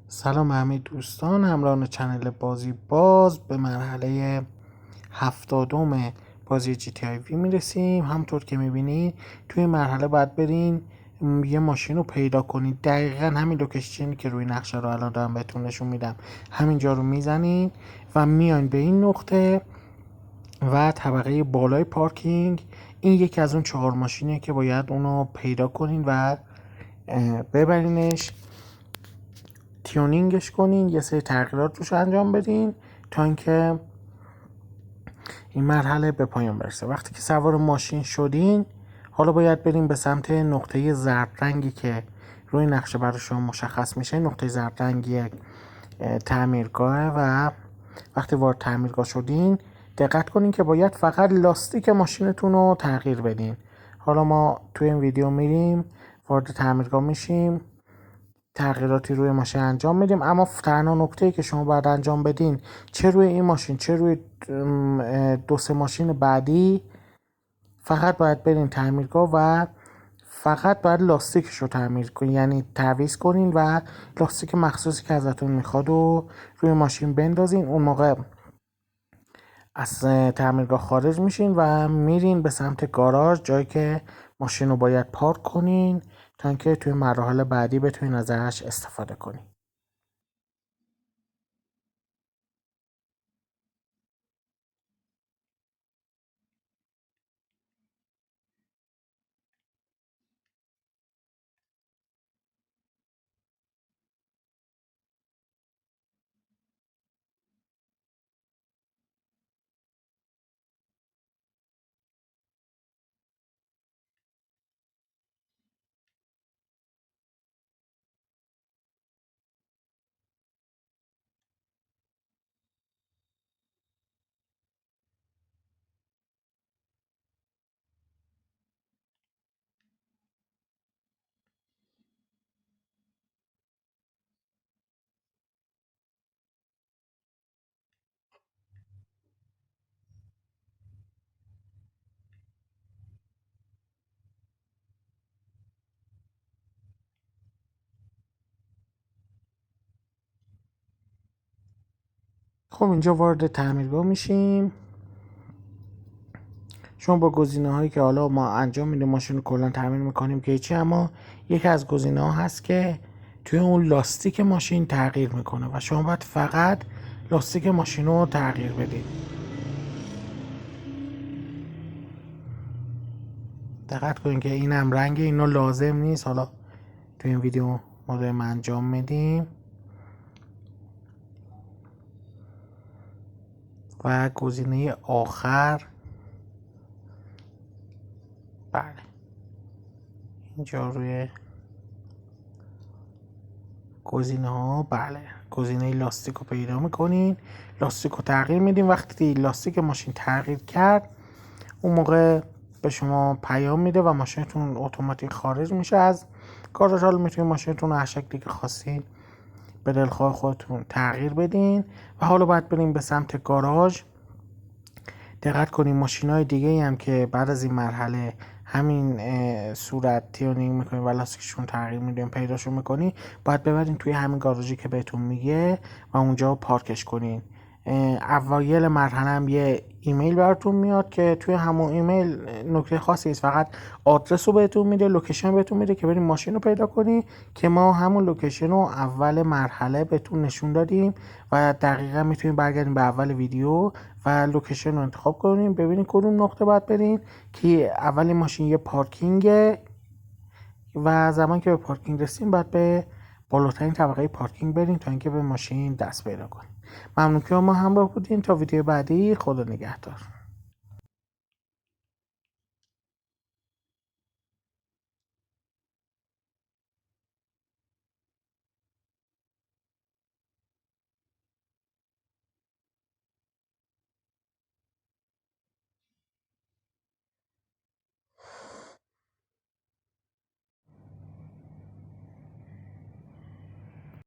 سلام همه دوستان، همراهان چنل بازی باز به مرحله 70 بازی GTA وی میرسیم. همونطور که میبینید توی این مرحله باید برین یه ماشین رو پیدا کنید. دقیقا همین لوکیشنی که روی نقشه رو الان دارم بهتون نشون میدم، همینجا رو میزنین و میاین به این نقطه و طبقه بالای پارکینگ. این یکی از اون 4 ماشینیه که باید اونو پیدا کنین و ببرینش، تیونینگش کنین، یه سری تغییرات روش انجام بدین تا اینکه این مرحله به پایان برسه. وقتی که سوار ماشین شدین، حالا باید بریم به سمت نقطه زرد رنگی که روی نقشه برای شما مشخص میشه. نقطه زرد رنگی تعمیرگاهه و وقتی وارد تعمیرگاه شدین دقت کنین که باید فقط لاستیک ماشینتون رو تغییر بدین. حالا ما توی این ویدیو میریم وارد تعمیرگاه میشیم، تغییراتی روی ماشین انجام میدیم، اما تنها نکته‌ای که شما باید انجام بدین، چه روی این ماشین چه روی 2-3 ماشین بعدی، فقط باید برین تعمیرگاه و فقط باید لاستیکش رو تعمیر کنین، یعنی تعویض کنین و لاستیک مخصوصی که ازتون میخواد و روی ماشین بندازین. اون موقع از تعمیرگاه خارج میشین و میرین به سمت گاراژ، جایی که ماشین رو باید پارک کنین تا اینکه توی مراحل بعدی بتونین ازش استفاده کنین. خب اینجا وارد تعمیرگاه میشیم. شما با گزینه هایی که حالا ما انجام میدیم ماشین رو کلا تعمیر میکنیم که چی، اما یکی از گزینه ها هست که توی اون لاستیک ماشین تغییر میکنه و شما باید فقط لاستیک ماشین رو تغییر بدید. دقت کنید که این هم رنگ اینو لازم نیست، حالا توی این ویدیو ما داریم انجام میدیم. و گزینه آخر، بله اینجا روی گزینه ها، بله گزینه لاستیک رو پیدا میکنین، لاستیک رو تغییر میدین. وقتی لاستیک ماشین تغییر کرد، اون موقع به شما پیام میده و ماشینتون اتوماتیک خارج میشه از گاراژ. حالا میتونین ماشینتون رو هر شکلی که خواستین به دلخواه خودتون تغییر بدین. و حالا باید بریم به سمت گاراژ. دقت کنین ماشینای دیگه هم که بعد از این مرحله همین صورت تیونینگ میکنین و لاستیکشون تغییر میدین، پیداشون میکنین، باید ببرین توی همین گاراژی که بهتون میگه و اونجا پارکش کنین. اوایل مرحله هم یه ایمیل براتون میاد که توی همون ایمیل نکته خاصی است، فقط آدرس رو بهتون میده، لوکیشن بهتون میده که برین ماشین رو پیدا کنی، که ما همون لوکیشن رو اول مرحله بهتون نشون دادیم و دقیقا میتونین برگردین به اول ویدیو و لوکیشن رو انتخاب کنین، ببینین کدوم نقطه باید برین. که اول ماشین یه پارکینگه و زمان که به پارکینگ رسیم باید به بالاترین طبقه پارکینگ برین تا اینکه به ماشین دست پیدا کنین. ممنون که ما همراه بودین. تا ویدیو بعدی، خدا نگهدار.